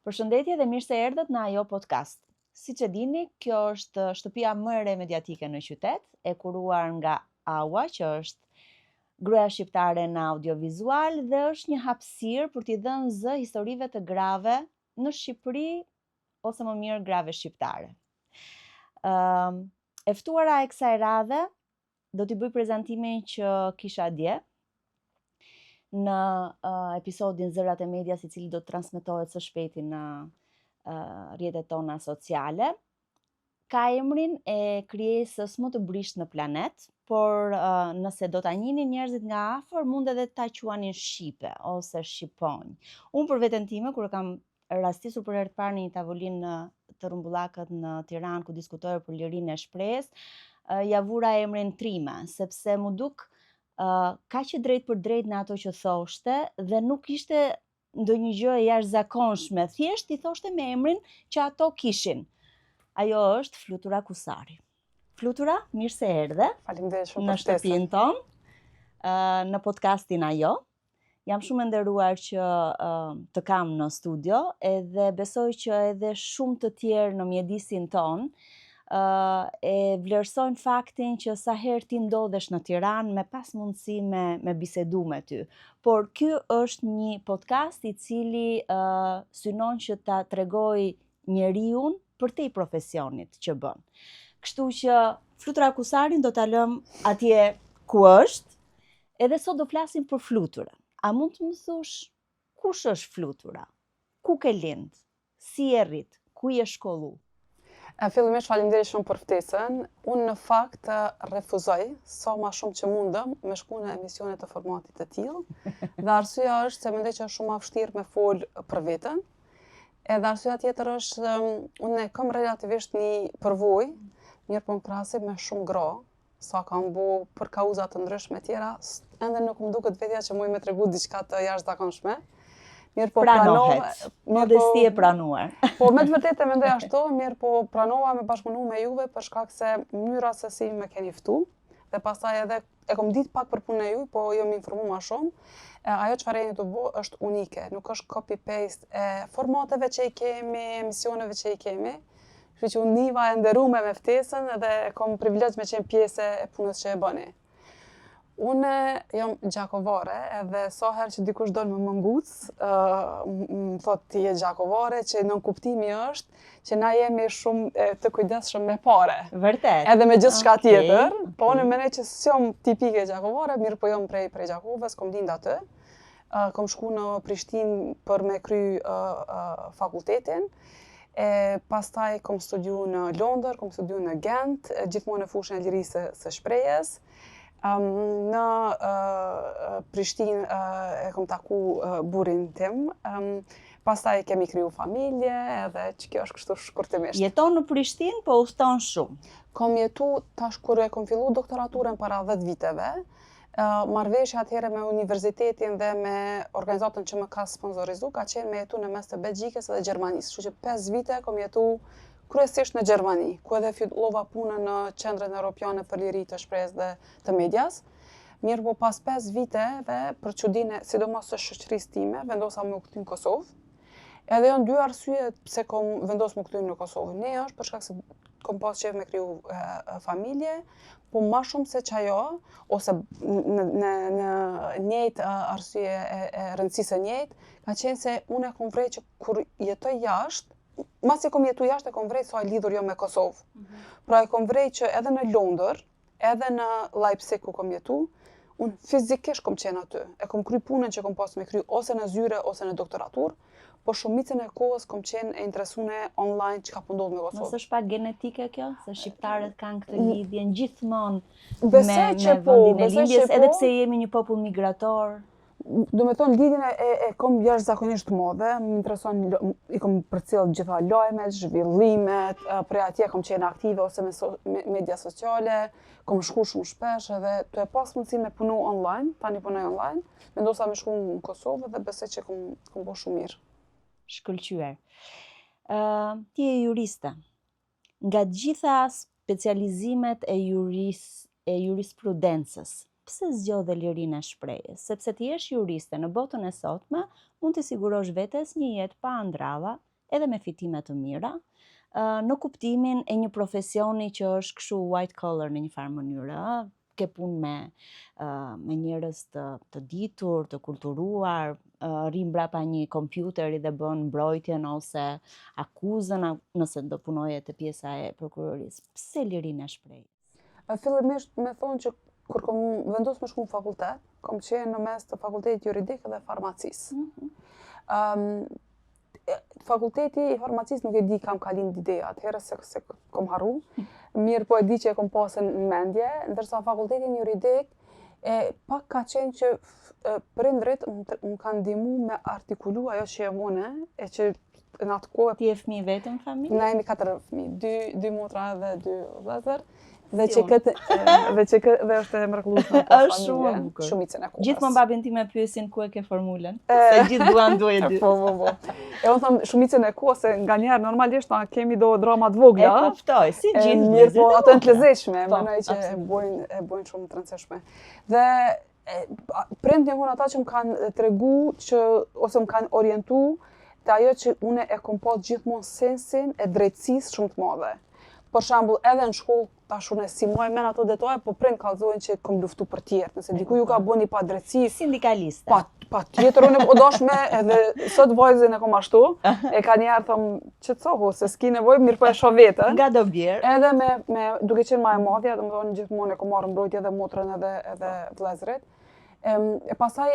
Përshëndetje dhe mirë se erdhët në Ajo Podcast. Siç e dini, kjo është shtëpia më e re mediatike në qytet, e kuruar nga Aua, që është gruaja shqiptare në audiovizual dhe është një hapësirë për t'i dhënë zë historive të grave në Shqipëri ose më mirë grave shqiptare. E ftuara e kësaj radhe do t'i bëj prezantimin që kisha dje në episodin Zërat e Medias, i cili do të transmetohet së shpejti në rrjetet tona sociale. Ka emrin e krijesës më të brisht në planet, por nëse do ta njihni njerëzit nga afër, mund edhe ta quanin shqipe ose shqiponj. Unë për veten time, kur e kam rastisur për herë të parë në një tavolinë të Rumbullakët në Tiranë, ku diskutohej për lirinë e shpresë, ja vura emrin Trima, sepse mu duk ka që drejt për drejt në ato që thoshte dhe nuk ishte ndonjë gjë e jashtëzakonshme, thjesht i thoshte me emrin që ato kishin. Ajo është Flutura Kusari. Flutura, mirë se erdhe. Faleminderit shumë në shtëpinë tonë, në podcastin Ajo. Jam shumë e nderuar që të kam në studio, edhe besoj që edhe shumë të tjerë në mjedisin tonë e vlerësojnë faktin që sa herë ti ndodhesh në Tiranë me pas mundësi me bisedu me ty. Por ky është një podcast i cili synon që ta tregoj njeriun për te i profesionit që bën. Kështu që Flutura Kusarin do ta lëm atje ku është, edhe sot do flasim për fluturën. A mund të më thush kush është Flutura? Ku ke lind? Si e rrit? Ku je shkollu? Fillimisht faleminderit shumë për ftesën. Unë në fakt refuzoj sa më shumë që mundem me shku në emisione të formatit të tillë. Dhe arsyeja është se mendoj që është shumë vështirë me fol për veten. Edhe arsyeja tjetër është unë kam relativisht një përvojë, mirë po në krahasim me shumë gra, sa kam bu për kauza të ndryshme tjera, ende nuk më duket vetja që muj me tregu diçka të jashtëzakonshme. Mirë po pranohet, modesti e pranuar. Po me të vërtetë e mendoj ashtu, mirë po pranova me bashkëpunu me juve për shkak se mënyra se si me keni ftu, dhe pastaj edhe e kom ditë pak për punën e juaj, po jo më informu ma shumë. Ajo çfarë jeni të bëu është unike, nuk është copy-paste e formateve që i kemi, emisioneve që i kemi. Kështu që unë niva e nderuar me ftesën dhe kom privilegj me qenë pjesë e punës që e bëni. Unë jam gjakovare, edhe sa herë që dikush do më nguc, më thot ti je gjakovare, që nën kuptimi është që na jemi shumë të kujdesshëm me pare. Vërtet. Edhe me gjithçka tjetër, po unë mendoj që s'jam tipike gjakovare, mirë po jam prej Gjakovës, kom lind aty. Kom shku në Prishtinë për me kry fakultetin. Pastaj kom studiu në Londër, kom studiu në Gent, gjithmonë në fushën e lirisë së shprehjes. Në Prishtinë e kom taku burrin tim, pastaj kemi kriju familje, edhe që kjo është kështu shkurtimisht. Jeton në Prishtinë, po uston shumë. Kom jetu tash kur e kom fillu doktoraturën para 10 viteve, marrëveshja atëherë me universitetin dhe me organizatën që më ka sponsorizu, ka qenë me jetu në mes të Belgjikës dhe Gjermanisë, kështu që 5 vite kom jetu kryesisht në Gjermani, ku edhe fillova punën në Qendrën Evropiane për Liri të Shpresë dhe të Medias. Mirë po pas 5 viteve, për çudinë sidomos së shoqërisë time, vendosa me u kthy në Kosovë. Edhe janë dy arsye pse kom vendos me u kthy në Kosovë. Një është për shkak se kom pas qef me kriju familje, po më shumë se çajo, ose në njëjtë arsye e rëndësisë së njëjtë, ka qenë se unë e kom vrejë që kur jetoj jashtë, masi kom jetu jashtë e kom vrejtë sa e lidhur jo me Kosovë. Pra e kom vrejtë që edhe në Londër, edhe në Leipzig ku kom jetu, unë fizikisht kom qenë aty. E kom kry punën që kom pas me kry ose në zyre ose në doktoratur, po shumicën e kohës kom qenë e interesune online që ka pëndodhë me Kosovë. Mos është pak genetike kjo? Se shqiptarët kanë këtë lidhjen gjithmonë me vendin e lindjes, edhe pse jemi një popull migrator. Do me thonë, lidhjen e kom jashtëzakonisht madhe, më intereson, i kom përcjell gjitha lajmet, zhvillimet, prej atje kom qenë aktive ose me media sociale, kom shku shumë shpesh edhe të e pas mundësi me punu online, tani punoj online, vendosa me shku në Kosovë dhe besoj që kom bo shumë mirë. Shkëlqyer. Ti je juriste. Nga gjitha specializimet e jurisprudencës, pse zgjodhe lirinë e shprehjes? Sepse ti je juriste në botën e sotme, mund të sigurosh vetes një jetë pa ëndralla, edhe me fitime të mira, në kuptimin e një profesioni që është kështu white collar në një farë mënyrë, ke punë me njerëz të ditur, të kulturuar, rrin brapa një kompjuteri dhe bën mbrojtjen ose akuzën nëse do punoje te pjesa e prokurorisë. Pse lirinë e shprehjes? Fillimisht me thonë që kur kom vendos me shku në fakultet, kom qenë në mes të fakultetit juridik dhe farmacisë. Fakulteti i farmacisë nuk e di kam kalin ideja, atëherë se kom harru. Mirë po e di që e kom pasën në mendje, ndërsa fakultetin juridik pak ka qenë që prindrit më kanë ndihmu me artikulu ajo që e une, e që në atë kohë... Ti e fëmijë vetëm familje? Na jemi 4 fëmijë, 2 motra dhe 2 vëllezër. Dhe që dhe është e mrekullueshme në familje, shumicën e kohës. Gjithmonë babin tim e pyesin ku e ke formulën, se gjithë duan duaj dy. Po. E unë thëmë shumicën e kohës, se nga njerë normalisht na kemi do drama të vogla. E kuptoj, si gjithë. Mirë, po ato e të lezetshme, mendoj që e bojnë shumë të rëndësishme. Dhe prindë njëhon ata që më kanë tregu që, ose më kanë orientu të ajo që une e kom pas gjithmonë sensin e drejtësisë shumë të madhe. Për shembull, edhe në shkollë, tash unë si moj men ato detaje, po prind kallëzojnë që kom luftu për tjerë, nëse diku ju ka bënë një padrejtësi. Sindikaliste. Pa tjetër unë o dashme, edhe sot vajzën e kom ashtu, e ka njerë thëmë, që të sohu, se s'ki nevojë, mirë po e shoh vetën. Nga do bjerë. Edhe me duke qenë ma e madhja, dhe më thonë gjithmonë e kom marrë mbrojtje edhe motrën edhe vëllezërit. E pastaj,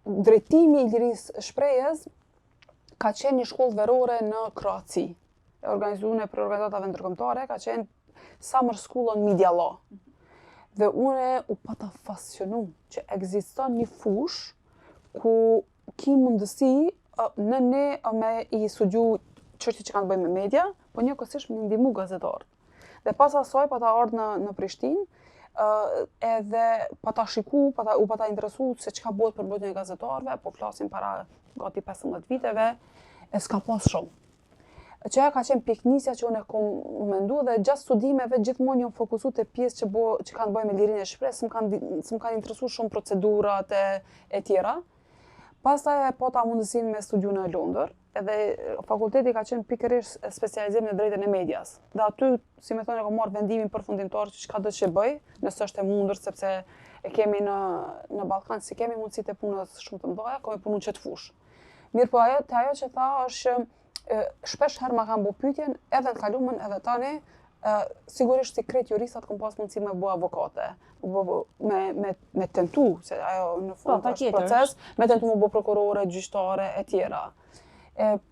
drejtimi i lirisë shprehjes ka qenë një shkollë verore në Kroaci. Organizuar për organizatave ndërkombëtare, ka qenë Summer School on Media Law. Dhe une u pata fascionu që ekziston një fush ku ki mundësi në ne me i studiu çështje që kanë të bëjnë me media, po njëkohësisht me ndihmu gazetarët. Dhe pas asaj pata ardhë në Prishtinë, edhe pata shiku, u pata interesu se çka bëhet për mbrojtjen e gazetarëve, po flasim para gati 15 viteve, e s'ka pas shumë. Që ka qenë piknisja që unë e kom mendu dhe gjatë studimeve gjithmonë jam fokusu të pjesë që kanë bëjë me lirinë e shprehjes, s'm kanë interesu shumë procedurat e tjera. Pastaj e pata mundësinë me studiu në Londër, edhe fakulteti ka qenë pikërisht specializim në drejtën e medias. Dhe aty, si me thonë, e kom marrë vendimin përfundimtar që çka do që bëj, nëse është e mundur, sepse e kemi në Ballkan, si kemi mundësitë e punës shumë të mëdha, kam punu në çet fushë. Mirë po ajo që tha është shpesh herë ma kanë bo pyetjen, edhe në kalumën edhe tani, sigurisht si krejt juristat kom pas mundësi me bo avokate, me tentu, se ajo në fund është proces, me tentu me bo prokurore, gjyqtare, e tjera.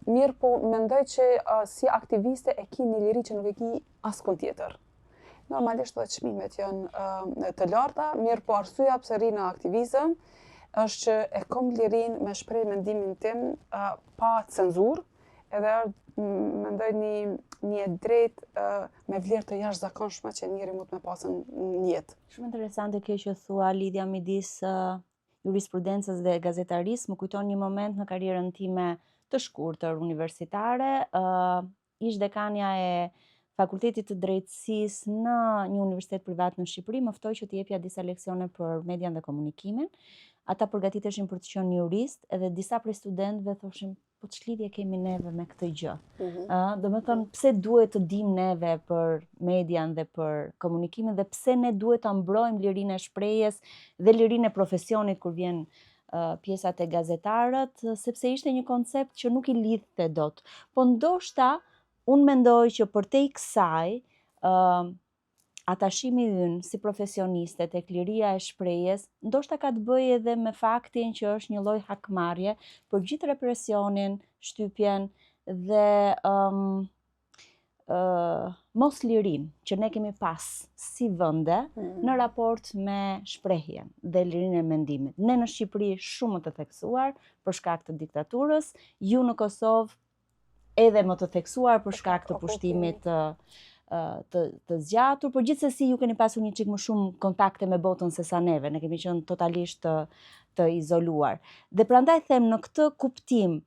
Mirë po mendoj që si aktiviste e ki një liri që nuk e ki askon tjetër. Normalisht dhe çmimet janë të larta, mirë po arsyeja pse ri në aktivizëm, është që e kom lirin me shpreh mendimin tim pa cenzurë, edhe mendoj një drejt me vlerë të jashtëzakonshme që njeri mund me pasën në jetë. Shumë interesante kjo që thua lidhja midis jurisprudencës dhe gazetarisë, më kujton një moment në karrierën time të shkurtër universitare, ish dekania e Fakultetit të Drejtësisë në një universitet privat në Shqipëri, më ftoi që të jepja disa leksione për median dhe komunikimin. Ata përgatiteshin për të qenë jurist, edhe disa prej studentëve thoshin, po ç'lidhje kemi neve me këtë gjë. Domethënë, pse duhet të dim neve për median dhe për komunikimin dhe pse ne duhet ta mbrojmë lirinë e shprehjes dhe lirinë e profesionit kur vjen pjesat e gazetarët, sepse ishte një koncept që nuk i lidhte dot. Po ndoshta unë mendoj që përtej kësaj, atashimi ynë si profesioniste tek liria e shprehjes, ndoshta ka të bëjë edhe me faktin që është një lloj hakmarrje për gjithë represionin, shtypjen dhe mos lirin që ne kemi pas si vende në raport me shprehjen dhe lirinë e mendimit. Ne në Shqipëri shumë më të theksuar për shkak të diktaturës, ju në Kosovë edhe më të theksuar për shkak të pushtimit të zgjatur, por gjithsesi ju keni pasur një çik më shumë kontakte me botën se sa neve, ne kemi qenë totalisht të izoluar. Dhe prandaj them në këtë kuptim,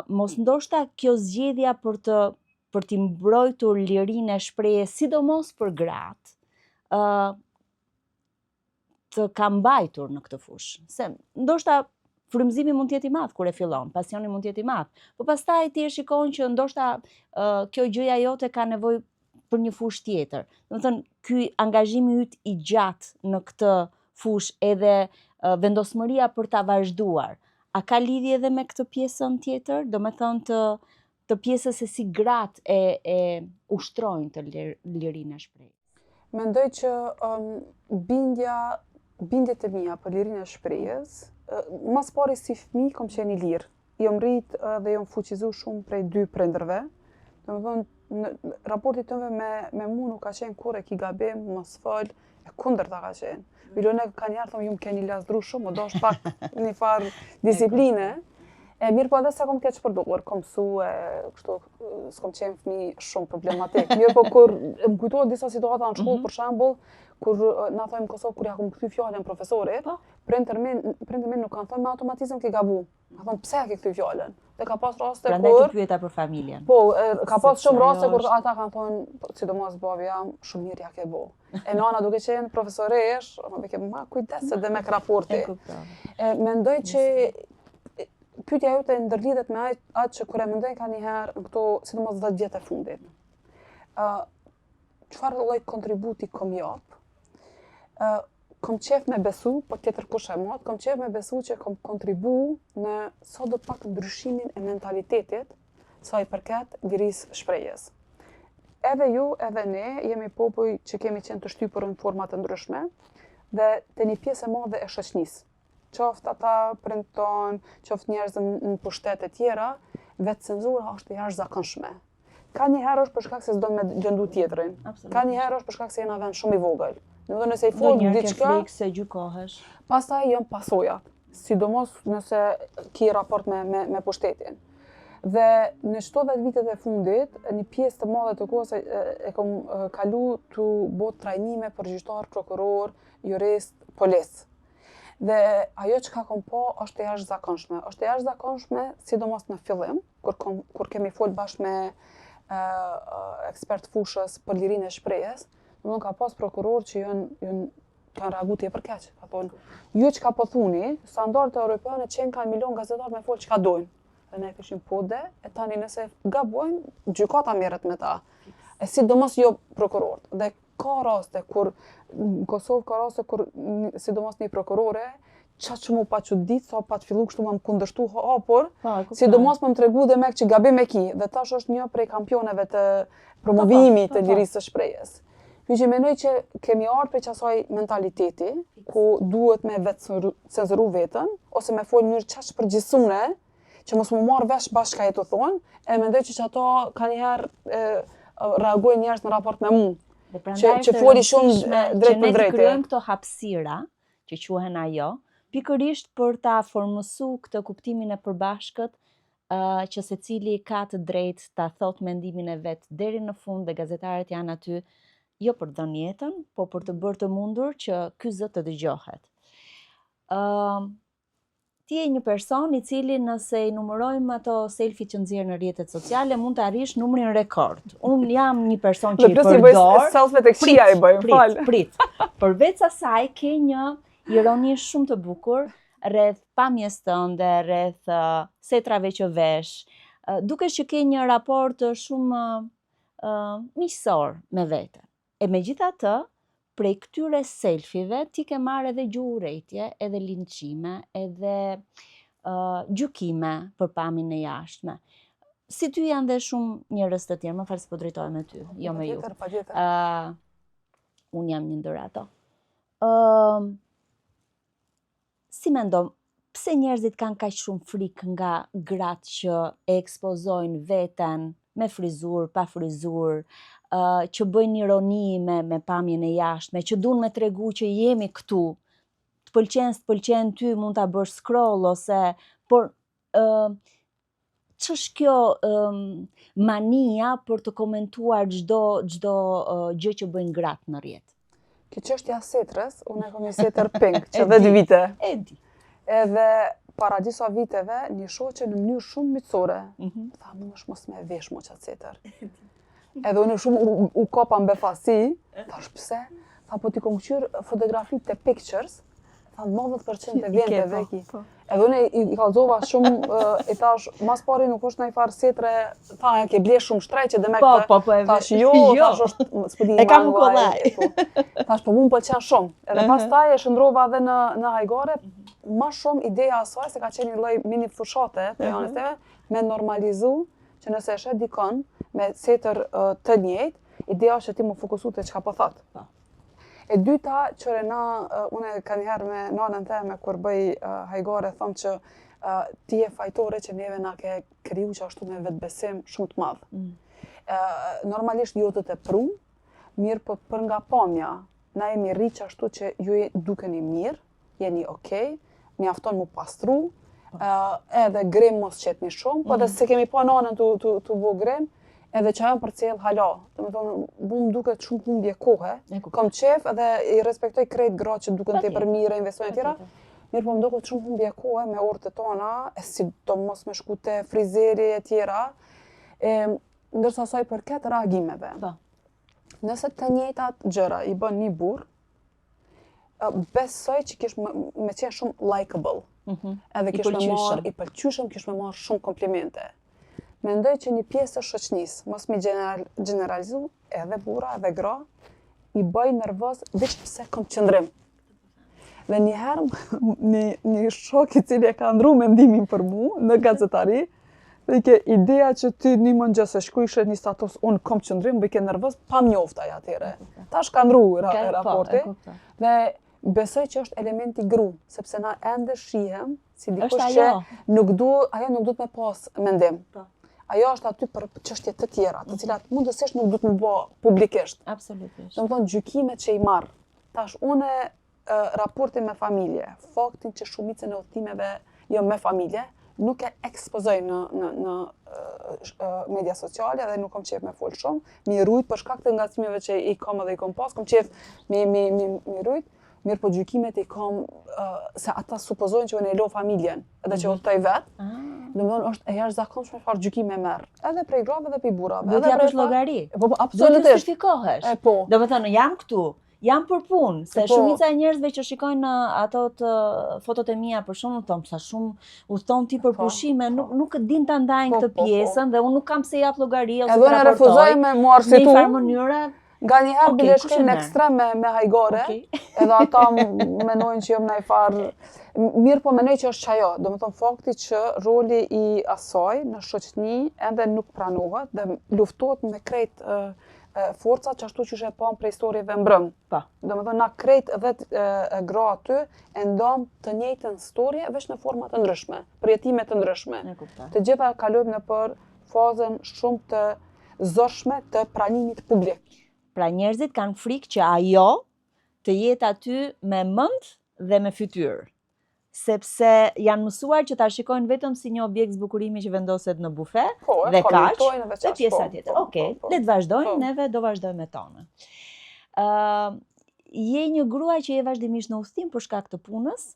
mos ndoshta kjo zgjedhja për t'i mbrojtur lirinë e shprehjes, sidomos për gratë, të ka mbajtur në këtë fushë. Se ndoshta frymëzimi mund të jetë i madh kur e fillon, pasioni mund të jetë i madh. Po pastaj ti e shikon që ndoshta kjo gjëja jote ka nevojë për një fushë tjetër. Domethënë, ky angazhimi yt i gjatë në këtë fushë edhe vendosmëria për ta vazhduar, a ka lidhje edhe me këtë pjesën tjetër? Domethënë të pjesës se si gratë e ushtrojnë të lirinë e shprehjes. Mendoj që bindjet e mia për lirinë e shprehjes, mas pari si fëmijë kam qenë i lirë. Jam rrit dhe jam fuqizu shumë prej 2 prindërve. Domethënë, në raporti tënve me mu nuk ka qenë kur e ki gabim, mos fol, e kundërta ka qenë. Milone ka njerë thëmë, ju më keni lasdru shumë, më dosh pak një farë disipline. Mirë po edhe se kom keq përdorur, kom mësu kështu, s'kom qenë fëmijë shumë problematik. Mirë po kur më kujtohet disa situata në shkollë, për shembull, kur na thojmë në Kosovë, kur ja kom kthy fjalën profesorit, prindërit min nuk kanë thënë me automatizëm ke gabu. Ka thonë pse ke kthy fjalën? Dhe ka pas raste kur prandaj të pyeta për familjen. Po, ka pas shumë raste kur ata kanë thonë, sidomos babi jam, shumë mirë ja ke bo. E nana duke qenë profesoresh, më ke ma kujdes edhe me raporti. Mendoj që pyetja jote ndërlidhet me atë që kur e mendoj ka njëherë në këto, sidomos 10 vjet e fundit. Çfarë lloj kontributi kom jap? Kom qef me besu, po tjetër kush e mot, kom qef me besu që kom kontribu në sa do pak ndryshimin e mentalitetit sa i përket lirisë shprehjes. Edhe ju, edhe ne, jemi popull që kemi qenë të shtypur në forma të ndryshme dhe të një pjesë e madhe e shoqënisë. Qoftë ata prind ton, qoftë njerëz në pushtet e tjera, vetë cenzura është e jashtëzakonshme. Ka njëherë është për shkak se s'do me gjëndu tjetrin. Ka njëherë është për shkak se jena vend shumë i vogël. Nëse i fol diçka, se gjykohesh. Pastaj janë pasojat, sidomos nëse ki raport me pushtetin. Dhe në 70 vitet e fundit, një pjesë të madhe të kohës e kom kalu të bot trajnime për gjyqtar, prokuror, jurist, polis. Dhe ajo që ka kom po është e jashtëzakonshme. Është e jashtëzakonshme, sidomos në fillim, kur kemi fol bashkë me ekspert fushës për lirinë e shprehjes, nuk ka pas prokuror që kanë reagu tepër keq. Ka thonë, ju që ka po thuni, standardet europiane qenë kanë milion gazetar me folë që ka dojnë. Dhe ne këshim pode, e tani nëse gabojnë, gjykata merret me ta. E sidomos jo prokurorët. Dhe ka raste kur, në Kosovë ka raste kur, sidomos një prokurore, qatë që mu pa çudit, sa pa të fillu kështu më kundërshtu hapur, sidomos më tregu dhe me që gabim e ki. Dhe tash është një prej kampioneve të promovimit të lirisë së shprehjes. Që mendoj që kemi ardhur prej asaj mentaliteti, ku duhet me vetë cenzuru veten, ose me folë në mënyrë qaq përgjithësune, që mos më marrë vesh bashkë ka e të thonë, e mendoj që ato ka njëherë reagojnë njerëz në raport me mu. Që foli shumë drejt për drejtë. Që ne krijojmë këto hapësira, që quhen ajo, pikërisht për ta formësu këtë kuptimin e përbashkët, që secili ka të drejtë ta thot mendimin e vet deri në fund dhe gazetarët janë aty jo për dhënë jetën, po për të bërë të mundur që ky zë të dëgjohet. Ti je një person i cili nëse i numërojmë ato selfie që nxjerr në rrjetet sociale, mund të arrish numrin rekord. Unë jam një person që i përdor. Selfie tek qia i bëj, fal. Prit. Përveç asaj ke një ironi shumë të bukur rreth pamjes tënde, rreth setrave që vesh. Dukesh që ke një raport shumë miqësor me veten. E megjithatë, prej këtyre selfieve ti ke marrë edhe gjuhë urrejtje, edhe linçime, edhe gjykime për pamjen e jashtme. Si ty janë dhe shumë njerëz të tjerë, më fal se po drejtohem me ty, jo me ju. Patjetër. Unë jam një ndër ato. Si mendon, pse njerëzit kanë kaq shumë frikë nga gratë që e ekspozojnë veten me frizur, pa frizur, që bëjnë ironi me pamjen e jashtme, që duan me tregu që jemi këtu, të pëlqen ty, mund ta bësh scroll ose por ç'është kjo mania për të komentuar çdo gjë që bëjnë gratë në rrjet? Kjo çështja e setrës, unë kam një setër pink që 10 vite. E di. Edhe para disa viteve, një shoqe në mënyrë shumë miqësore, tha mundesh mos me vesh mo qatë setër. Edhe unë shumë u kopa në befasi, thash pse? Tha po ti kom qyrë fotografi të pictures, tha 90% e vendeve ki. Edhe unë i kallëzova shumë, i thash, mas pari nuk është ndonjë farë setre, tha e ke ble shumë shtrejt që demek Po, thash jo, thash është s'po di e kam kollaj. Thash po mua m'pëlqen shumë. Edhe pastaj e shndrova edhe në Hajgore, më shumë ideja asaj se ka qenë një lloj mini fushate për janës teme, me normalizu që nëse e shet dikon me setër të njëjtë, ideja është që ti më fokusu te çka po thot. E dyta, qëre na, une ka njëherë me nanën teme kur bëj Hajgore, thom që ti e fajtore që neve na ke kriju që ashtu me vetbesim shumë të madh. Normalisht jo të pru, mirë po për nga pamja, na jemi rri që ashtu që ju dukeni mirë, jeni okej, mjafton mu pastru, edhe grim mos qetni shumë, po edhe se kemi pa nanën të bu grim, edhe që ajo për cilë hala. Do me thonë, mu më duket shumë humbje kohe, kom qef edhe i respektoj krejt gratë që duken te për mire, investojnë tjera, mirë po më duket shumë humbje kohe me orët e tona, e si do mos me shku te frizeri e tjera, ndërsa saj përket reagimeve. Nëse të njëjtat gjëra i bën një burr, besoj që kish me qenë shumë likeable. Edhe kish me marrë i pëlqyeshëm, kish me marrë shumë komplimente. Mendoj që një pjesë të shoqënisë, mos mi generalizu, edhe burra, edhe gra, i bëj nervoz veç pse kom qëndrim. Dhe njëherë një shok i cili e ka ndru mendimin për mu në gazetari, dhe ke ideja që ti një mëngjes e shkruajsh një status unë kom qëndrim, bëj ke nervoz, pa mjoftaj atyre. Tash ka ndru raporti. Dhe besoj që është elementi gru, sepse na ende shihem si dikush që ajo nuk duhet me pas mendim. Ajo është aty për çështje të tjera, të cilat mundësisht nuk duhet më bë publikisht. Absolutisht. Domethënë gjykimet që i marr. Tash unë raportin me familje, faktin që shumicën e udhëtimeve jo me familje, nuk e ekspozoj në media sociale dhe nuk kam qef me fol shumë, mi rujt për shkak të ngacmeve që i kam edhe i kam pas, kam qef mi rujt, mirë po gjykimet i kam se ata supozojnë që unë e lo familjen, edhe që udhtoj vetë, domethënë është e jashtëzakonshme çfarë gjykime merr, edhe prej grave dhe prej burrave. Do të japësh llogari. Po absolutisht. Do të justifikohesh. Po. Domethënë jam këtu. Jam për punë, se shumica e njerëzve që shikojnë ato të fotot e mia për shkakun thon sa shumë udhton ti për pushime, nuk e din ta ndajnë këtë pjesën dhe unë nuk kam se jap llogari ose të raportoj. Edhe unë refuzoj me mu arsitu. Në një mënyrë. Nganjëherë bile shkojmë në ekstrem me Hajgore, edhe ata mendojnë që jam ndaj farë. Mirë po mendoj që është çajo, domethënë fakti që roli i asaj në shoqëni ende nuk pranohet dhe luftohet me krejt forcat që ashtu që e pam prej historieve mbrëm. Domethënë na krejt edhe gra aty e ndam të njëjtën historie veç në forma të ndryshme, për jetime të ndryshme. Të gjitha kalojmë në për fazën shumë të zorshme të pranimit publik. Pra njerëzit kanë frikë që ajo të jetë aty me mend dhe me fytyrë. Sepse janë mësuar që ta shikojnë vetëm si një objekt zbukurimi që vendoset në bufe dhe kaq, dhe pjesa tjetër. Okej, le të vazhdojnë, neve do vazhdojmë me tonë. Je një grua që je vazhdimisht në udhëtim për shkak të punës,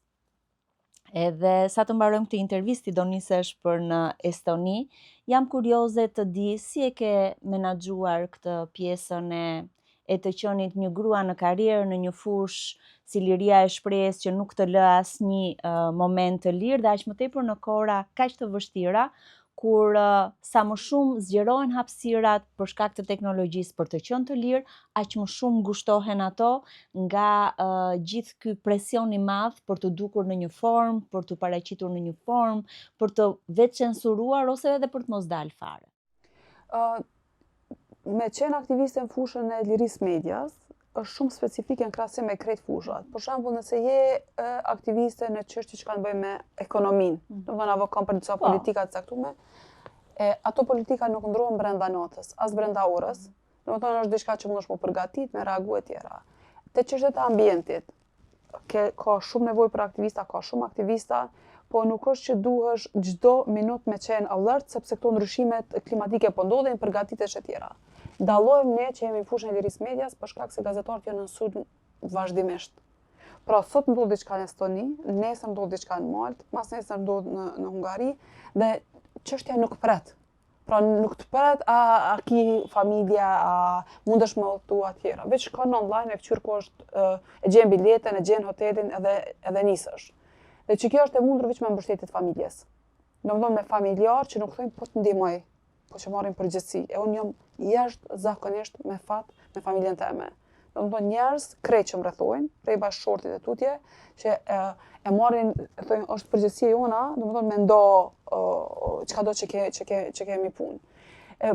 edhe sa të mbarojmë këtë intervistë do nisesh për në Estoni, jam kurioze të di si e ke menaxhuar këtë pjesën e të qenit një grua në karrierë në një fushë si liria e shprehjes që nuk të lë asnjë moment të lirë dhe aq më tepër në kohra kaq të vështira kur sa më shumë zgjerohen hapësirat për shkak të teknologjisë për të qenë të lirë, aq më shumë ngushtohen ato nga gjithë ky presion i madh për të dukur në një formë, për të paraqitur në një formë, për të vetë censuruar ose edhe për të mos dalë fare. Me qenë aktiviste në fushën e lirisë medias, është shumë specifike në krahasim me krejt fushat. Për shembull, nëse je aktiviste në çështje që kanë të bëjnë me ekonominë, domethënë apo kanë për disa politika të caktuara, ato politika nuk ndrohen brenda natës, as brenda orës. Domethënë është diçka që mundesh me përgatit, me reagu e tjera. Te çështjet e ambientit, ka shumë nevojë për aktivista, ka shumë aktivista, po nuk është që duhesh çdo minutë me qenë alert, sepse këto ndryshimet klimatike po ndodhin, përgatitesh e tjera. Dallojmë ne që jemi në fushën e lirisë medias për shkak se gazetarët janë në sulm vazhdimisht. Pra sot ndodh diçka në Estoni, nesër ndodh diçka në Maltë, mas nesër ndodh në Hungari dhe çështja nuk pret. Pra nuk të pret a ki familja, a mundesh me udhëtu atjera. Veç shkon online e këqyr ku është e gjen biletën, e gjen hotelin edhe nisesh. Dhe që kjo është e mundur veç me mbështetjet familjes. Domethënë me familjar që nuk thojnë po të ndihmoj, po që marrin përgjegjësi. E unë jam jashtëzakonisht me fat me familjen time. Domethënë njerëz krejt që më rrethojnë, prej bashkëshortit e tutje, që e marrin, thojnë është përgjegjësia jona, domethënë me ndo çkado që kemi punë.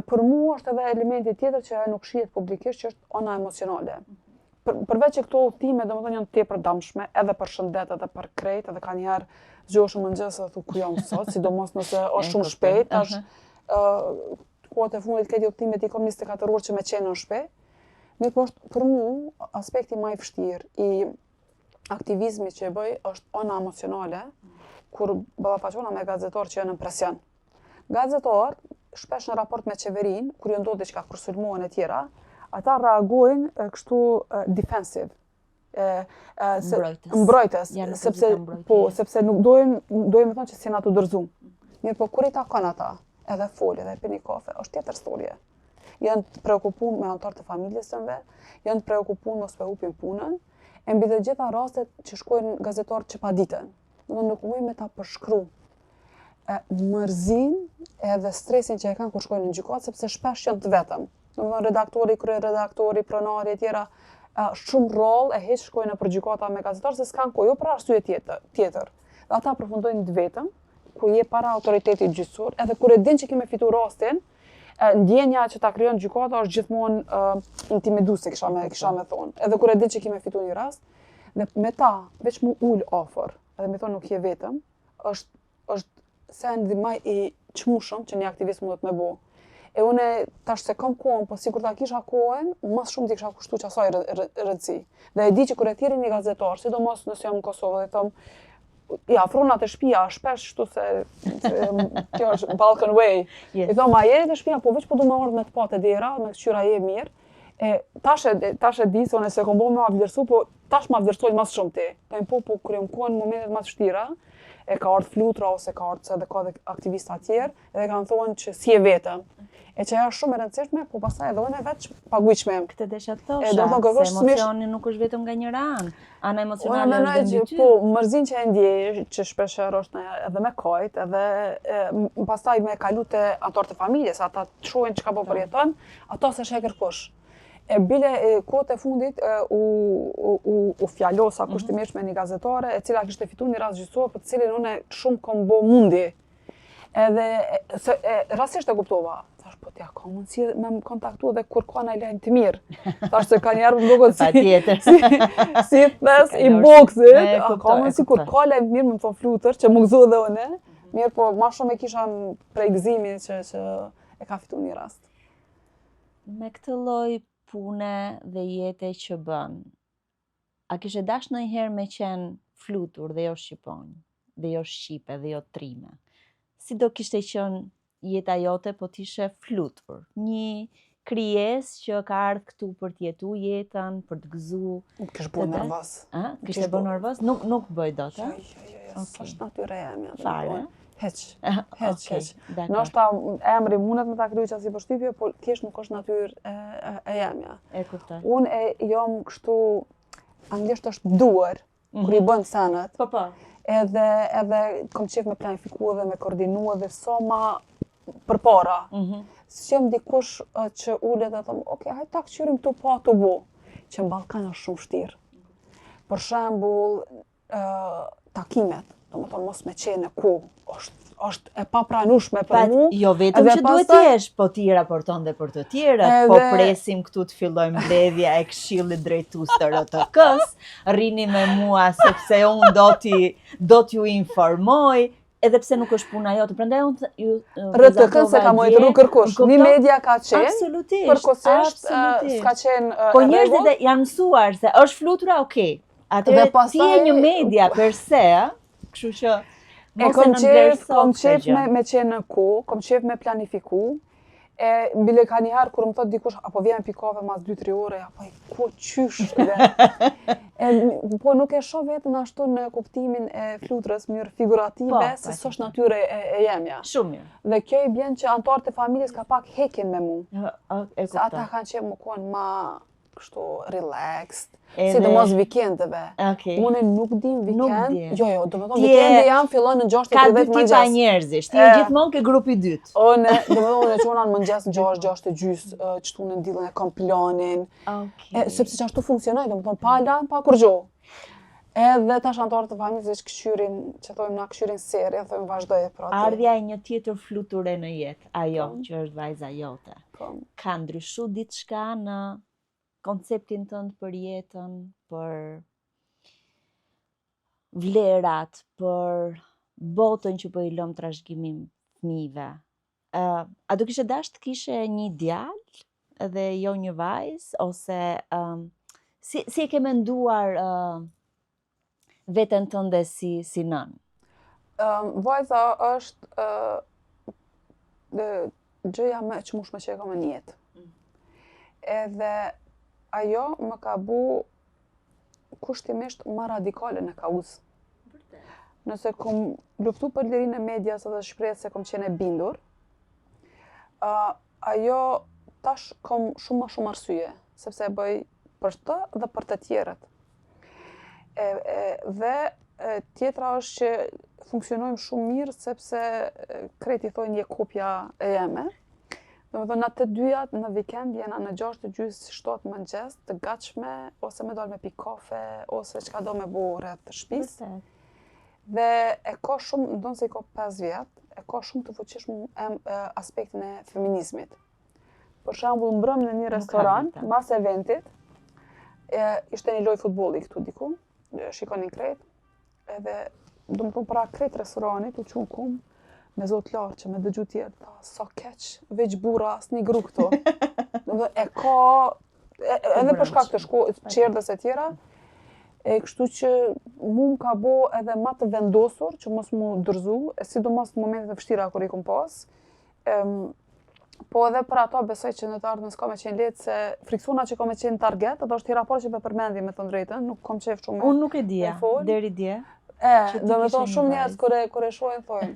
Për mua është edhe elementi tjetër që nuk shihet publikisht, që është ona emocionale. Përveç që këto udhëtime domethënë janë tepër damshme, edhe për shëndet, edhe për krejt, edhe kanjëherë zgjohesh në mëngjes dhe thu ku jam sot, sidomos nëse është shumë shpejt, tash kohët e fundit këto udhëtime i kam 24 orë që me qenë në shtëpi. Mirë po është për mua aspekti më i vështirë i aktivizmit që e bëj është ona emocionale, kur ballafaqohena me gazetarë që janë në presion. Gazetarët shpesh në raport me qeverinë, kur ju ndodh diçka, kur sulmohen e tjera, ata reagojnë kështu defensive. Mbrojtës, sepse nuk dojnë me thonë që si na të dërzu. Mirë po kur i takon ata, edhe folë, edhe pini kafe, është tjetër storje. Janë të preokupuar me anëtarët e familjes tënde, janë të preokupuar mos me hupin punën, e mbi të gjitha rastet që shkojnë gazetarët që paditën. Domethënë nuk muj me ta përshkru mërzinë edhe stresin që e kanë kur shkojnë në gjykatë, sepse shpesh janë të vetëm. Domethënë redaktori, kryeredaktori, pronari e tjera, shumë rol e hiç shkojnë për gjykata me gazetarë se s'kan kohë, jo për arsye tjetër. Dhe ata përfundojnë të vetëm, ku je para autoritetit gjyqësor, edhe kur e din që kemi fitu rastin, ndjenja që ta krijon gjykata është gjithmonë intimiduese, kisha me thonë. Edhe kur e din që kemi fitu një rast, dhe me ta veç mu ul afër, edhe me thonë nuk je vetëm, është sendi më i çmueshëm që një aktivist mund të më bëjë. E une tash se kam kohën, po sikur ta kisha kohën, mas shumë t'i kisha kushtu që asaj rëndësi. Dhe e di që kur e thirrin një gazetar, sidomos nëse jam në Kosovë, dhe thom, ja, afrona të shtëpia, shpesh shtu se kjo është Balkan Way. I thom, a jeri të shtëpia, po veç po du me ardhë me të patë e dera, me këqyra je mirë. Tash e di, se unë se kom bo me ma vlerësu, po tash ma vlerësojnë mas shumë ti. Po kur jam kohën në momentet mas vështira, e ka ardhë flutra ose ka ardhë se dhe ka dhe aktivista tjerë, edhe kanë thonë që si e vetëm. E që ajo është shumë e rëndësishme, po pastaj edhe unë veç paguajshme. Këtë desha të thosha, se emocioni nuk është vetëm nga njëra anë. Ana emocionale është dhe ty. Po, mërzinë që e ndjej, që shpeshherë është edhe me kajt, edhe pastaj me kalu te anëtarët e familjes, ata të shohin çka po përjeton, ato s'e kërkosh. E bile kohët e fundit u fjalosa kushtimisht me një gazetare, e cila kishte fituar një rast gjyqësor, për të cilin unë shumë kam bo mundi. Edhe rastisht e kuptova. Thash, po t'ja ka mundësi me më kontaktu edhe kur ka në lejnë të mirë. Thash se ka njerë më duket si thes i boksit, ka mundësi kur ka lejnë të mirë më thonë flutër, që më gëzu dhe une. Mirë, po ma shumë e kisha në pregëzimin që e ka fitu një rast. Me këtë lloj pune dhe jete që bën, a kishe dash ndonjëherë me qenë flutur dhe jo shqipon, dhe jo shqipe, dhe jo trime? Si do kishte qenë jeta jote po t'ishe flutur? Një krijesë që ka ardhur këtu për t'jetu jetën, për të gëzu. Kish bu nervoz. Kishte bën nervoz? Nuk bëj dot, a? Jo, s'është natyra eme. Fare? Heq. Ndoshta emri mundet me ta kryej qasi përshtypje, por thjesht nuk është natyrë e jemja. E kuptoj. Unë jam kështu, anglisht është duar, kur i bën senet. Po. Edhe kom qef me planifiku dhe me koordinu dhe sa ma përpara. S'jam dikush që ulet dhe thëmë, okay, hajt ta këqyrim këtu pa të bu, që në Ballkan është shumë vështirë. Për shembull, takimet, domethënë mos me qenë ku, është e papranueshme për mua. Jo vetëm që duhet t'jesh, po ti raporton dhe për të tjerët, po presim këtu të fillojmë mbledhja e këshillit drejtues të RTK-s, rrini me mua sepse unë do t'ju informoj, edhe pse nuk është puna jote. Prandaj unë ju RTK se ka mojtë nuk kërkosh. Një media ka qenë, absolutisht, përkohësisht s'ka qenë po njerëzit janë mësuar se është flutura, okay. Atëherë ti je një media per se, kështu që kom qef me qenë në ku, kom qef me planifiku, bile ka njëherë kur më thot dikush, apo vjen pikave mas 2-3 ore, apo ku qysh dhe. Po nuk e shoh vetën ashtu në kuptimin e fluturës në mënyrë figurative, se s'është natyrë e jemja. Shumë mirë. Dhe kjo i bjen që anëtarët e familjes ka pak hekin me mu. E kuptoj. Se ata kanë qenë më konë ma kështu relaxed, Edhe- sidomos vikendeve. Okej. Unë nuk dim Nuk vikend. di. Jo, domethënë Ti vikendi jam fillon në 6:30 Ka dy tipa mëngjes. njerëzish. Ti je gjithmonë ke grupi i dytë. Domethënë unë çuna në mëngjes në 6:30, çtu në dillën e kam planin. Okej. Sepse ashtu funksionoj, domethënë pa alarm, pa kur gjë. Edhe tash anëtarët të familjes këshyrin, që thojmë na këshyrin seri, thojmë vazhdoj pra. Ardhja e një tjetër fluture në jetë, ajo që është vajza jote. Po. Ka ndryshu diçka në konceptin tënd për jetën, për vlerat, për botën që po i lëm trashëgimim fëmijëve. A do kishe dash të kishe një djalë dhe jo një vajzë, ose si e ke menduar veten tënde si nën? Vajza është gjëja më e çmueshme që e kam në jetë. Edhe ajo më ka bu kushtimisht më radikale në kauzë. Nëse kom luftu për lirinë e medias edhe shpreh se kom qenë e bindur, ajo tash kom shumë më shumë arsye, sepse e bëj për të dhe për të tjerët. Dhe tjetra është që funksionojmë shumë mirë sepse kreti thonë je kopja e jeme. Domethënë na të dyjat në vikend jena në 6:30, 7 mëngjes të gatshme, ose me dalë me pi kafe, ose çka do me bu rreth shtëpisë. Dhe e ka shumë, ndonë se i ka 5 vjet, e ka shumë të fuqishëm aspektin e feminizmit. Për shembull, mbrëm në një restoran, mas eventit, ishte një lojë futbolli këtu diku, shikonin krejt, edhe domethënë para krejt restoranit u çun kum me zot lartë që me dëgju tjerë, tha, sa keq, veç burra, asnjë gru këtu. Domethënë e ka edhe për shkak të çerdhës e tjera, kështu që mu më ka bo edhe ma të vendosur që mos mu dërzu, sidomos në momentet e vështira kur i kom pas. Po edhe për ato besoj që në të ardhmen s'ka me qenë lehtë, se friksona që ka me qenë target, edhe është tjera parë që përmendi me të drejtën, nuk kom qef shumë. Unë nuk e dija, deri dje. Domethënë shumë njerëz kur e shohin thonë.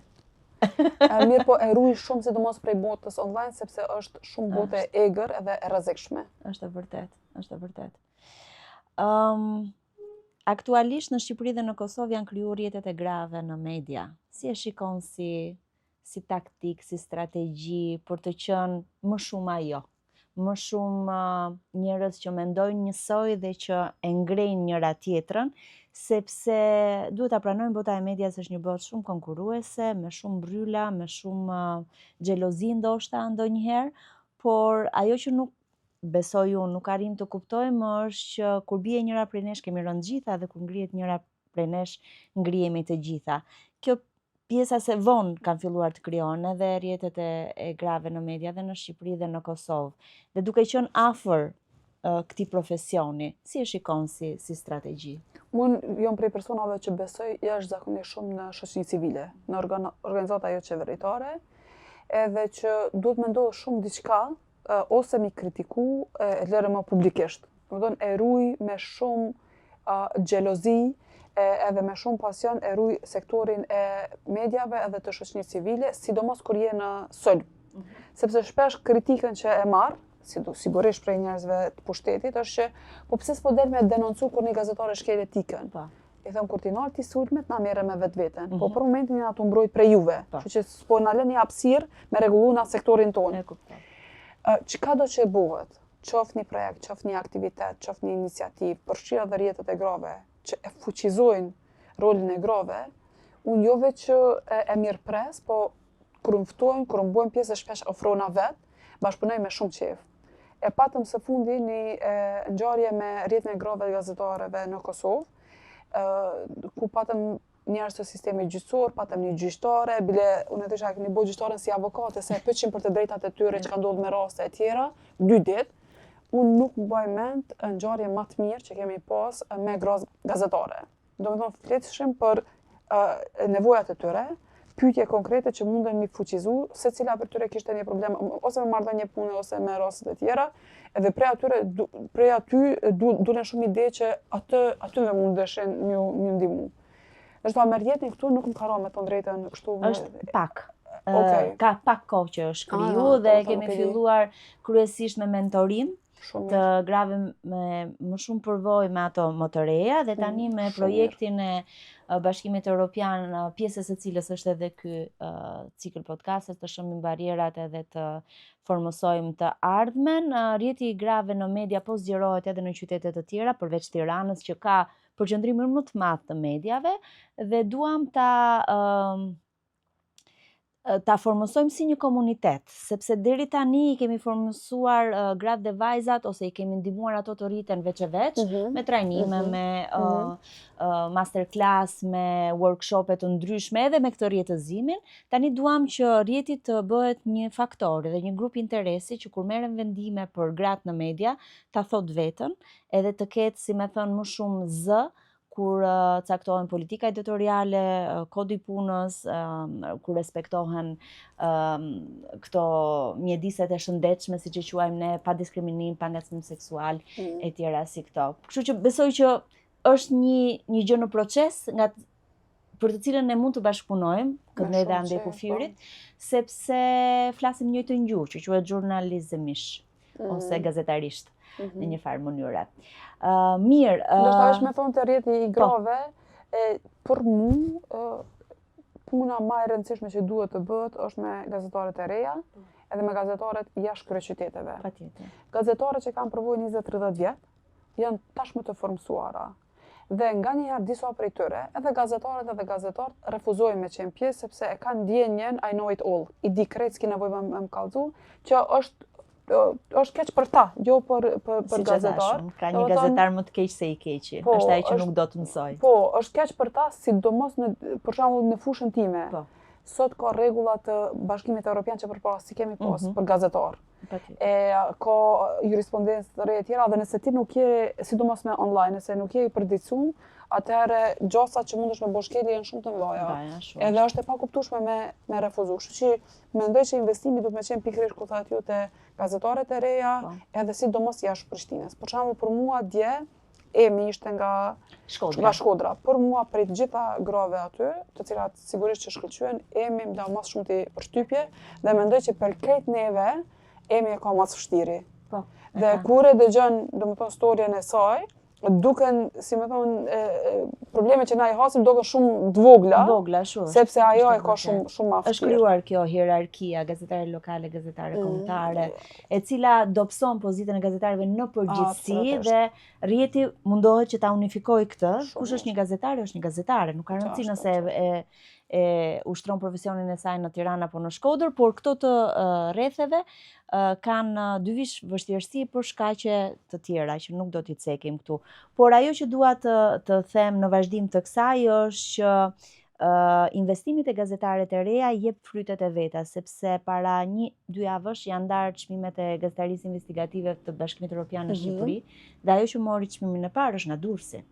Mirë po e ruaj shumë sidomos prej botës online, sepse është shumë botë e egër edhe e rrezikshme. Është e vërtet, është e vërtet. Aktualisht në Shqipëri dhe në Kosovë janë krijuar rrjetet e grave në media. Si e shikon si taktik, si strategji për të qenë më shumë ajo? Më shumë njerëz që mendojnë njësoj dhe që e ngrejnë njëra tjetrën, sepse duhet ta pranojmë bota e medias është një botë shumë konkurruese, me shumë mbrylla, me shumë xhelozi ndoshta ndonjëherë, por ajo që nuk besoj unë, nuk arrim të kuptojmë është që kur bie njëra prej nesh kemi rënë gjitha dhe kur ngrihet njëra prej nesh ngrihemi të gjitha. Kjo pjesa se vonë kanë filluar të krijohen edhe rrjetet e grave në media dhe në Shqipëri dhe në Kosovë. Dhe duke qenë afër këtij profesioni, si e shikon si strategji? Unë jam prej personave që besoj jashtëzakonisht shumë në shoqërinë civile, në organizata jo qeveritare, edhe që duhet me ndodhë shumë diçka, ose mi kritiku e lërë më publikisht. Domethënë e ruaj me shumë xhelozi, edhe me shumë pasion e ruaj sektorin e mediave edhe të shoqërisë civile, sidomos kur je në sulm. Sepse shpesh kritikën që e marr, sigurisht prej njerëzve të pushtetit, është që po pse s'po del me denoncu kur një gazetar e shkel etikën. I them kur ti nal ti sulmet na merre me vetveten. Po për momentin jena të mbrojt prej juve. Kështu që s'po na lëni hapësirë me rregullu na sektorin tonë. Çka do që bëhet? Qoft një projekt, qoft një aktivitet, qoft një iniciativë, përfshirë edhe rrjetet e grave, që e fuqizojnë rolin e grave, unë jo veç që e mirëpres, po kur më ftojnë, kur më bojnë pjesë, shpesh ofrona vetë, bashkëpunoj me shumë qejf. E patëm së fundi një ngjarje me rrjetin e grave të gazetarëve në Kosovë, ku patëm njerëz të sistemit gjyqësor, patëm një gjyqtare, bile unë thësha keni bëu gjyqtaren si avokate, se e pyetshim për të drejtat e tyre që ka ndodhur me raste e tjera, 2 ditë. Unë nuk mbaj mend ngjarje më të mirë që kemi pas me gazetare. Domethënë fletshim për nevojat e tyre, pyetje konkrete që munden mi fuqizu, secila për tyre kishte një problem ose me marrëdhënie pune ose me raste të tjera, edhe prej aty dulen shumë ide që atyve mundeshin m'ju ndihmu. Është me rrjetin këtu nuk më ka rënë me të drejtën kështu. Është pak. Ka pak kohë që është kriju dhe kemi filluar kryesisht me mentorim. Shumë të mirë. grave me më shumë përvojë me ato më të reja dhe tani me shumë projektin e Bashkimit Evropian, pjesës së cilës është edhe ky cikël podcastet, të shëmbim barierat edhe të formosojmë të ardhmen. Rrjeti i grave në media po zgjerohet edhe në qytete të tjera, përveç Tiranës, që ka përqendrimin më të madh të mediave, dhe duam ta formosojmë si një komunitet, sepse deri tani i kemi formosuar gratë dhe vajzat, ose i kemi ndihmuar ato të rriten veç e veç, me trajnime, me masterclass, me workshope të ndryshme edhe me këtë rrjetëzimin. Tani duam që rrjeti të bëhet një faktor dhe një grup interesi që kur merren vendime për gratë në media, ta thot vetën, edhe të ketë, si me thënë, më shumë zë kur caktohen politika editoriale, kodi punës, kur respektohen këto mjediset e shëndetshme, siç e quajmë ne, pa diskriminim, pa ngacmim seksual, e tjera si këto. Kështu që besoj që është një gjë në proces, për të cilën ne mund të bashkëpunojmë, këtë ne dhe Andej Kufirit, sepse flasim njëjtën gjuhë, që quhet jurnalizmish, ose gazetarisht, në një farë mënyre. Mirë. Ndoshta është me thonë të rrjeti i grave, për puna më e rëndësishme që duhet të bëhet është me gazetarët e reja, edhe me gazetarët jashtë kryeqyteteve. Patjetër. Gazetarët që kanë përvojë 20-30 vjet janë tashmë të formsuara. Dhe nganjëherë disa prej tyre, edhe gazetarët refuzojnë me qenë pjesë sepse e kanë ndjenjen I know it all. I di krejt, s'ki nevojë me më kallëzu, që është keq për ta, jo për gazetar. Ka një gazetar më të keq se i keqi, është ai që nuk do të mësoj. Po, është keq për ta, sidomos për shembull në fushën time. Sot ka rregulla të Bashkimit Evropian që përpara si kemi pas për gazetar. Ka jurisprudencë të re e tjera, dhe nëse ti nuk je, sidomos me online, nëse nuk je i përditshum, atëherë gjasa që mundesh me boshkeli janë shumë të mëdha. Edhe është e pakuptueshme me refuzu. Kështu që mendoj që investimi duhet me qenë pikërisht ku thatë ju te gazetarët e reja, edhe sidomos jashtë Prishtinës. Për shembull, për mua dje Emi ishte nga Shkodra. Për mua, prej të gjitha grave aty, të cilat sigurisht që shkëlqyen, Emi më dha mas shumë të përshtypje, dhe mendoj që për krejt neve, Emi e ka mas vështiri. Dhe kur e dëgjon, domethënë, storjen e saj, duken, si me thonë, probleme që na i hasim duken shumë dvogla, sepse ajo e ka shumë ma vështirë. Është krijuar kjo hierarkia, gazetare lokale, gazetare kombëtare, e cila dobëson pozitën e gazetarëve në përgjithësi, dhe rrjeti mundohet që ta unifikojë këtë. Kush është një gazetare, është një gazetare, nuk ka rëndësi nëse e ushtron profesionin e saj në Tiranë apo në Shkodër, por këto të rretheve kanë dyvish vështirësi për shkaqe të tjera që nuk do t'i cekim këtu. Por ajo që dua të them në vazhdim të kësaj është që investimit e gazetarët e reja jep frytet e veta, sepse para 1-2 javësh janë ndarë çmimet e gazetarisë investigative të Bashkimit Evropian në Shqipëri, dhe ajo që mori çmimin e parë është Nadursi.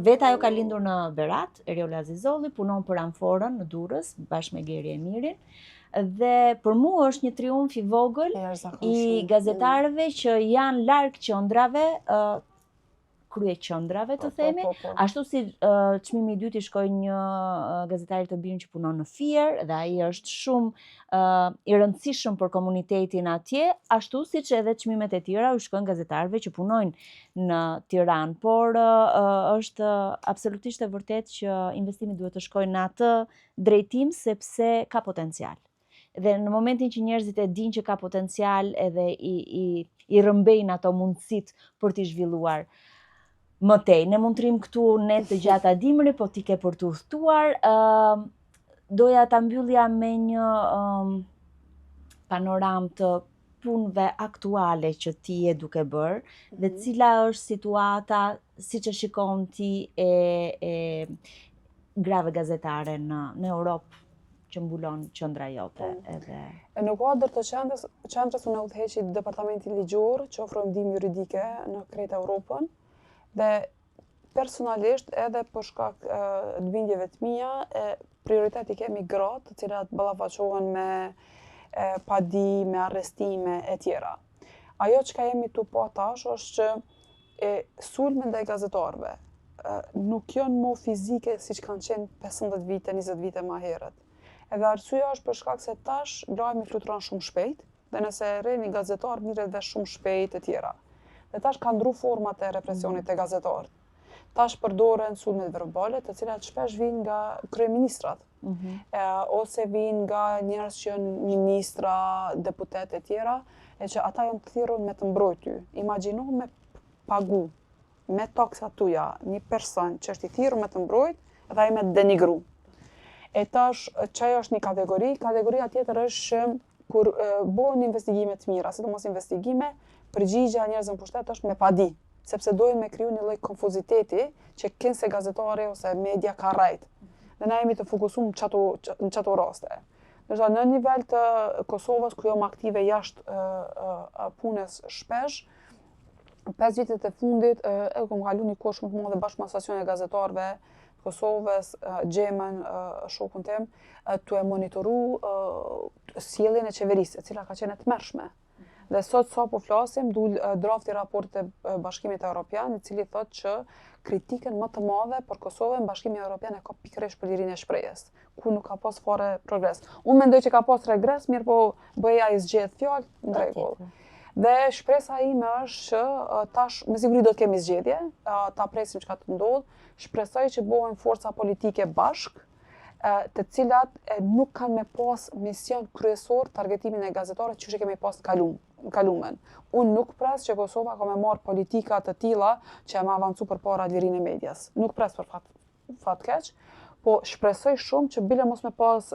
Vetë ajo ka lindur në Berat, Eriola Azizolli, punon për Amforën në Durrës, bashkë me Geri Emirin, dhe për mua është një triumf i vogël i gazetarëve që janë larg qendrave, krye qendrave të themi, ashtu si çmimi i dytë i shkoi një gazetari të birë që punon në Fier, dhe ai është shumë i rëndësishëm për komunitetin atje, ashtu siç edhe çmimet e tjera u shkojnë gazetarëve që punojnë në Tiranë, por është absolutisht e vërtetë që investimi duhet të shkojë në atë drejtim sepse ka potencial. Dhe në momentin që njerëzit e dinë që ka potencial, edhe i rrëmbejnë ato mundësitë për t'i zhvilluar më tej. Ne mund të rrim këtu ne të gjatë dimri, po ti ke për të udhëtuar. Doja ta mbyllja me një panoramë të punëve aktuale që ti je duke bërë, dhe cila është situata, siç e shikon ti, e grave gazetare në Europë që mbulon qendra jote. Në kuadër të qendrës unë udhëheqi departamenti ligjor që ofron ndihmë juridike në krejt Europën, dhe personalisht edhe për shkak të bindjeve të mia, prioriteti kemi gratë, të cilat ballafaqohen me padi, me arrestime e tjera. Ajo çka jemi tu pa tash është që sulme ndaj gazetarëve nuk janë më fizike siç kanë qenë 15 vite, 20 vite më herët. Edhe arsyeja është për shkak se tash lajmi fluturon shumë shpejt, dhe nëse rre një gazetar mirret dhe shumë shpejt e tjera. dhe tash ka ndru format e represionit e gazetarët. Tash përdoren sulmet verbale, të cilat shpesh vijnë nga kryeministrat, ose vijnë nga njerëz që janë ministra, deputet e tjera, e që ata janë të thirrur me të mbrojtje. Imagjino me pagu, me taksat tuja, një person që është i thirrur me të mbrojtë dhe ai me denigru. E tash, çaja është një kategori, kategoria tjetër është që kur bëhen investigime të mira, sidomos investigime, përgjigjja e njerëzve në pushtet është me padi, sepse dojnë me kriju një lloj konfuziteti që kënse gazetari ose media ka rrejt. Dhe na jemi të fokusuar në çato raste. Ndërsa në nivel të Kosovës, ku jam aktive jashtë punës shpesh, 5 vitet e fundit e kam kalu një kohë shumë të madhe bashkë me Asociacionin e Gazetarëve Kosovës, Gjemen, shokun tim, tu e monitoru sjelljen e qeverisë, e cila ka qenë e tmerrshme. Dhe sot sa po flasim, dul drafti i raportit të Bashkimit Evropian, i cili thotë që kritikën më të madhe për Kosovën Bashkimi Evropian e ka pikërisht për lirinë e shprehjes, ku nuk ka pas fare progres. Unë mendoj që ka pas regres, mirë po BE-ja i zgjedh fjalë, në rregull. Dhe shpresa ime është që tash me siguri do të kemi zgjedhje, ta presim çka të ndodh. Shpresoj që bëhen forca politike bashk, të cilat nuk kanë me pas mision kryesor targetimin e gazetarëve që kemi pas në kalumen. Unë nuk pres që Kosova ka me marrë politika të tilla që e me avancu përpara lirinë e medias. Nuk pres për fat keq, po shpresoj shumë që bile mos me pas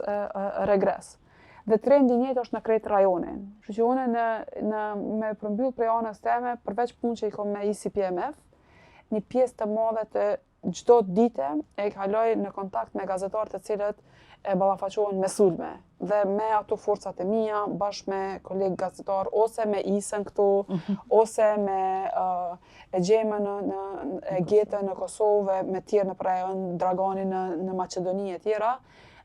regres. Dhe trendi i njëjtë është në krejt rajonin. Kështu që unë me përmbyll prej anës teme, përveç punë që i kam me ICPMF, një pjesë të madhe të çdo dite e kaloj në kontakt me gazetarë të cilët e ballafaqohen me sulme dhe me ato forcat e mia bashkë me kolegë gazetar ose me Isën këtu ose me Gjemen në Gjetën në Kosovë, me tjerë në rajon Dragani në Maqedoni e tjera.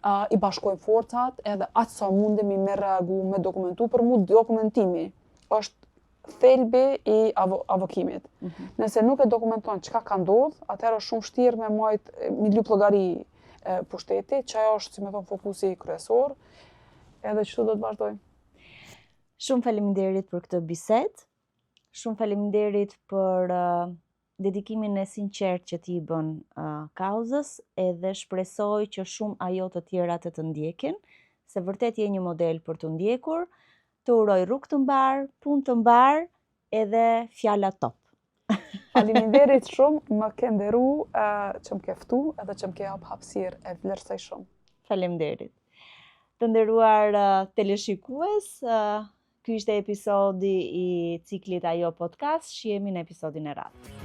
I bashkojmë forcat edhe aq sa mundemi me reagu, me dokumentu, për mu dokumentimi është thelbi i avokimit. Nëse nuk e dokumenton çka ka ndodhur, atëherë është shumë vështirë me majt me lyp llogari pushteti, që ajo është, si më thon, fokusi kryesor, edhe kështu do të vazhdojmë. Shumë faleminderit për këtë bisedë. Shumë faleminderit për dedikimin e sinqert që ti i bën kauzës, edhe shpresoj që shumë ajo të tjera të ndjekin, se vërtet je një model për të ndjekur. Të uroj rrugë të mbar, punë të mbar, edhe fjala top. Faleminderit shumë, më ke nderu që më ke ftu edhe që më ke hap hapësirë, e vlerësoj shumë. Faleminderit. Të nderuar teleshikues, ky ishte episodi i ciklit Ajo Podcast, shihemi në episodin e radhës.